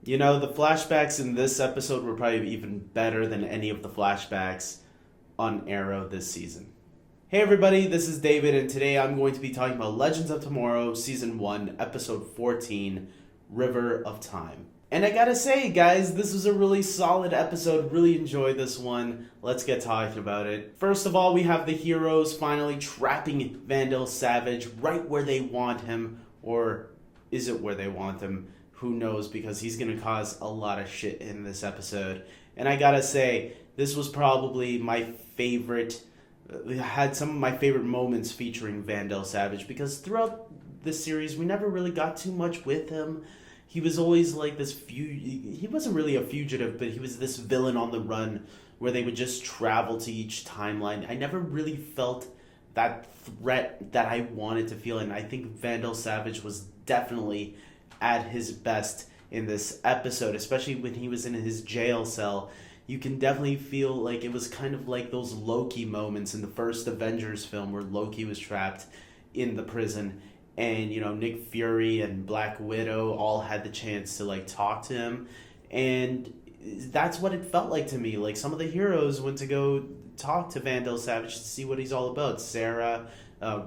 You know, the flashbacks in this episode were probably even better than any of the flashbacks on Arrow this season. Hey everybody, this is David, and today I'm going to be talking about Legends of Tomorrow, Season 1, Episode 14, River of Time. And I gotta say, guys, this was a really solid episode. Really enjoyed this one. Let's get talking about it. First of all, we have the heroes finally trapping Vandal Savage right where they want him. Or is it where they want him? Who knows, because he's gonna cause a lot of shit in this episode. And I gotta say, this was probably my favorite. Had some of my favorite moments featuring Vandal Savage, because throughout the series we never really got too much with him. He was always like this he wasn't really a fugitive, but he was this villain on the run where they would just travel to each timeline. I never really felt that threat that I wanted to feel, and I think Vandal Savage was definitely at his best in this episode, especially when he was in his jail cell. You can definitely feel like it was kind of like those Loki moments in the first Avengers film where Loki was trapped in the prison, and you know, Nick Fury and Black Widow all had the chance to like talk to him, and that's what it felt like to me. Like some of the heroes went to go talk to Vandal Savage to see what he's all about. Sarah,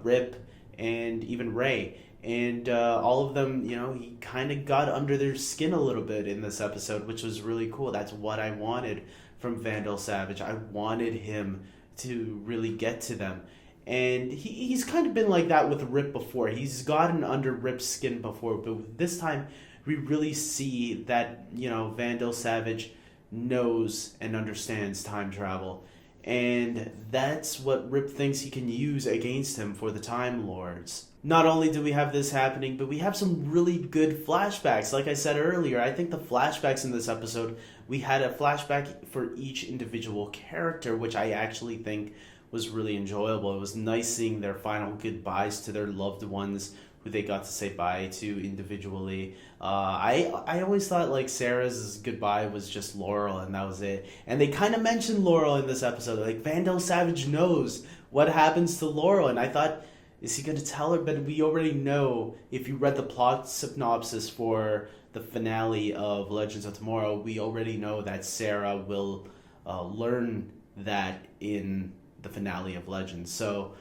Rip, and even Ray. And all of them, you know, he kind of got under their skin a little bit in this episode, which was really cool. That's what I wanted from Vandal Savage. I wanted him to really get to them. And he's kind of been like that with Rip before. He's gotten under Rip's skin before, but this time we really see that, you know, Vandal Savage knows and understands time travel. And that's what Rip thinks he can use against him for the Time Lords. Not only do we have this happening, but we have some really good flashbacks. Like I said earlier, I think the flashbacks in this episode, we had a flashback for each individual character, which I actually think was really enjoyable. It was nice seeing their final goodbyes to their loved ones who they got to say bye to individually. I always thought like Sarah's goodbye was just Laurel and that was it. And they kind of mentioned Laurel in this episode. Like Vandal Savage knows what happens to Laurel, and I thought, is he going to tell her? But we already know, if you read the plot synopsis for the finale of Legends of Tomorrow, we already know that Sarah will learn that in the finale of Legends. So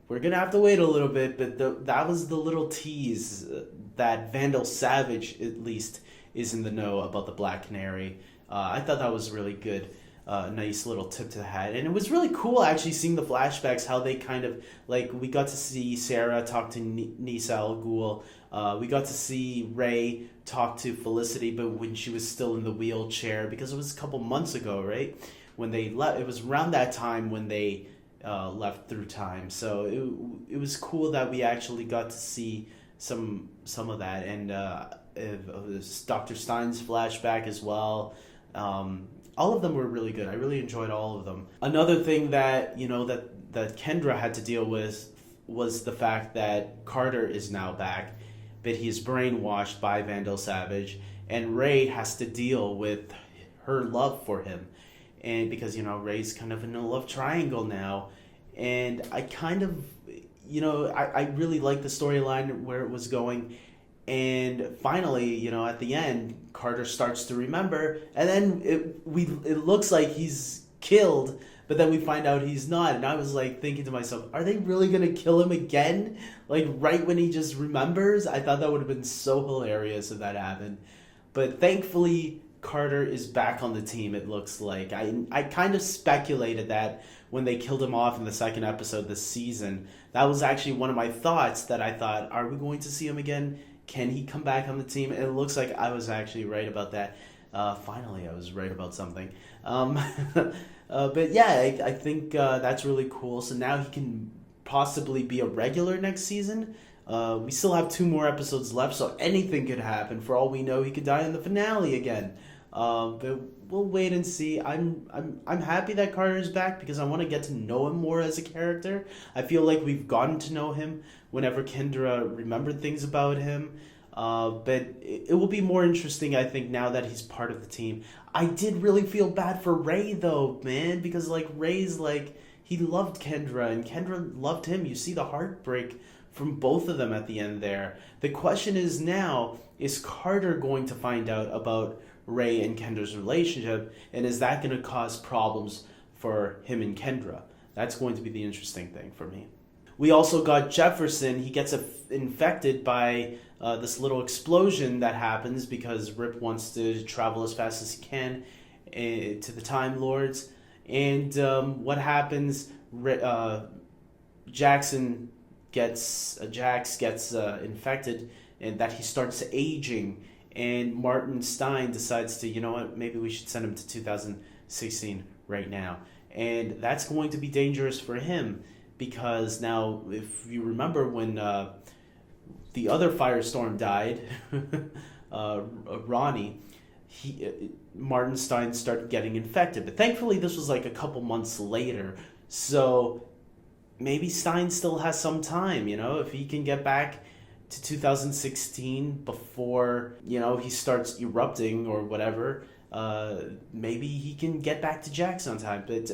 we're going to have to wait a little bit, but that was the little tease that Vandal Savage, at least, is in the know about the Black Canary. I thought that was really good. Nice little tip to the hat. And it was really cool actually seeing the flashbacks, how they kind of, like, we got to see Sarah talk to Nisa Al Ghul. We got to see Ray talk to Felicity, but when she was still in the wheelchair, because it was a couple months ago, right? When they left, it was around that time when they left through time. So it was cool that we actually got to see some of that. And Dr. Stein's flashback as well. All of them were really good. I really enjoyed all of them. Another thing that, you know, that Kendra had to deal with was the fact that Carter is now back, but he is brainwashed by Vandal Savage, and Ray has to deal with her love for him. And because, you know, Ray's kind of in a love triangle now, and I kind of, you know, I really liked the storyline where it was going. And finally, you know, at the end, Carter starts to remember, and then it looks like he's killed, but then we find out he's not. And I was like thinking to myself, are they really gonna kill him again? Like right when he just remembers? I thought that would have been so hilarious if that happened. But thankfully, Carter is back on the team, it looks like. I kind of speculated that when they killed him off in the second episode this season. That was actually one of my thoughts, that I thought, are we going to see him again? Can he come back on the team? And it looks like I was actually right about that. Finally, I was right about something. But yeah, I think that's really cool. So now he can possibly be a regular next season. We still have 2 more episodes left, so anything could happen. For all we know, he could die in the finale again. But we'll wait and see. I'm happy that Carter's back because I want to get to know him more as a character. I feel like we've gotten to know him whenever Kendra remembered things about him. But it will be more interesting, I think, now that he's part of the team. I did really feel bad for Ray, though, man, because, like, Ray's, like, he loved Kendra, and Kendra loved him. You see the heartbreak from both of them at the end there. The question is now, is Carter going to find out about Ray and Kendra's relationship, and is that going to cause problems for him and Kendra? That's going to be the interesting thing for me. We also got Jefferson. He gets infected by this little explosion that happens because Rip wants to travel as fast as he can to the Time Lords. And what happens? Jax gets infected, and that he starts aging. And Martin Stein decides to, you know what, maybe we should send him to 2016 right now. And that's going to be dangerous for him because now, if you remember when the other Firestorm died, Ronnie, Martin Stein started getting infected. But thankfully, this was like a couple months later. So maybe Stein still has some time, if he can get back to 2016 before, he starts erupting or whatever. Maybe he can get back to Jax on time. But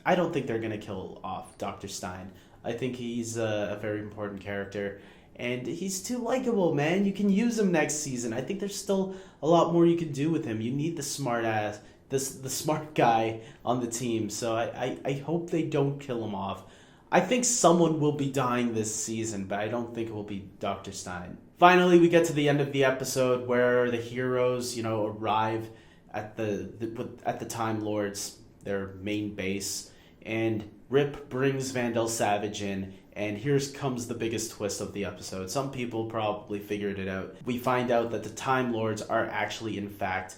I don't think they're going to kill off Dr. Stein. I think he's a very important character. And he's too likable, man. You can use him next season. I think there's still a lot more you can do with him. You need the the smart guy on the team. So I hope they don't kill him off. I think someone will be dying this season, but I don't think it will be Dr. Stein. Finally, we get to the end of the episode where the heroes, arrive at the Time Lords, their main base, and Rip brings Vandal Savage in. And here comes the biggest twist of the episode. Some people probably figured it out. We find out that the Time Lords are actually, in fact,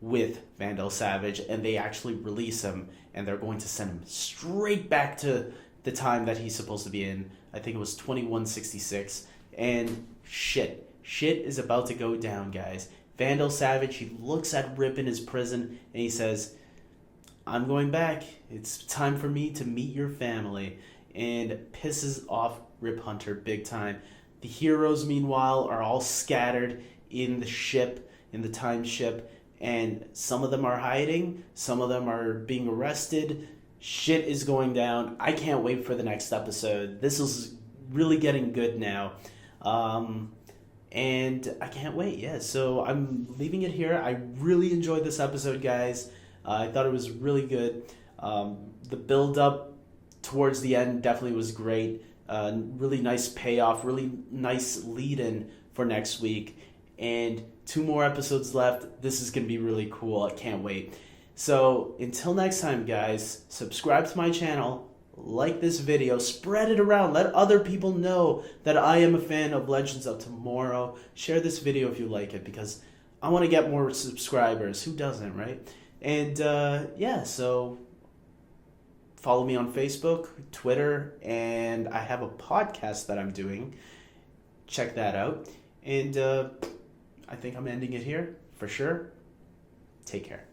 with Vandal Savage, and they actually release him, and they're going to send him straight back to the time that he's supposed to be in. I think it was 2166. And shit is about to go down, guys. Vandal Savage, he looks at Rip in his prison, and he says, "I'm going back. It's time for me to meet your family." And pisses off Rip Hunter big time. The heroes, meanwhile, are all scattered in the time ship, and some of them are hiding, some of them are being arrested. Shit is going down. I can't wait for the next episode. This is really getting good now. And I can't wait, yeah. So I'm leaving it here. I really enjoyed this episode, guys. I thought it was really good. The build-up towards the end definitely was great. Really nice payoff, really nice lead-in for next week. And 2 more episodes left. This is going to be really cool. I can't wait. So until next time, guys, subscribe to my channel, like this video, spread it around. Let other people know that I am a fan of Legends of Tomorrow. Share this video if you like it because I want to get more subscribers. Who doesn't, right? And yeah, so follow me on Facebook, Twitter, and I have a podcast that I'm doing. Check that out. And I think I'm ending it here for sure. Take care.